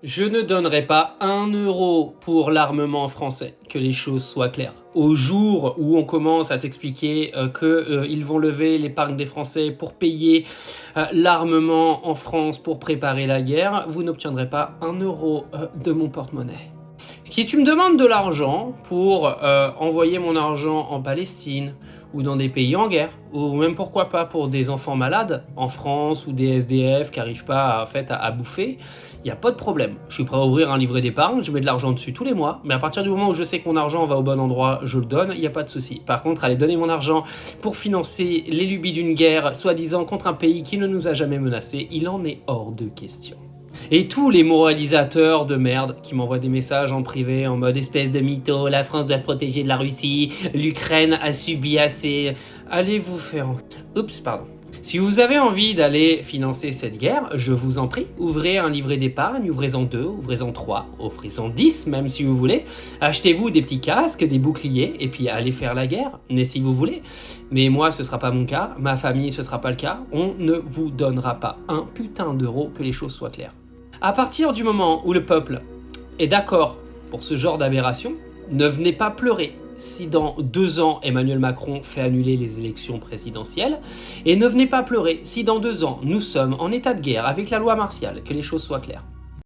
Je ne donnerai pas 1 € pour l'armement français, que les choses soient claires. Au jour où on commence à t'expliquer qu'ils vont lever l'épargne des Français pour payer l'armement en France pour préparer la guerre, vous n'obtiendrez pas 1 € de mon porte-monnaie. Si tu me demandes de l'argent pour envoyer mon argent en Palestine ou dans des pays en guerre, ou même pourquoi pas pour des enfants malades en France ou des SDF qui n'arrivent pas à bouffer, il n'y a pas de problème. Je suis prêt à ouvrir un livret d'épargne, je mets de l'argent dessus tous les mois, mais à partir du moment où je sais que mon argent va au bon endroit, je le donne, il n'y a pas de souci. Par contre, aller donner mon argent pour financer les lubies d'une guerre, soi-disant contre un pays qui ne nous a jamais menacés, il en est hors de question. Et tous les moralisateurs de merde qui m'envoient des messages en privé en mode espèce de mytho, la France doit se protéger de la Russie, l'Ukraine a subi assez... Allez vous faire... Oups, pardon. Si vous avez envie d'aller financer cette guerre, je vous en prie, ouvrez un livret d'épargne, ouvrez-en 2, ouvrez-en 3, offrez-en 10 même si vous voulez. Achetez-vous des petits casques, des boucliers, et puis allez faire la guerre, mais si vous voulez. Mais moi, ce sera pas mon cas, ma famille, ce sera pas le cas. On ne vous donnera pas un putain d'euro, que les choses soient claires. À partir du moment où le peuple est d'accord pour ce genre d'aberration, ne venez pas pleurer si dans 2 ans Emmanuel Macron fait annuler les élections présidentielles, et ne venez pas pleurer si dans 2 ans nous sommes en état de guerre avec la loi martiale, que les choses soient claires.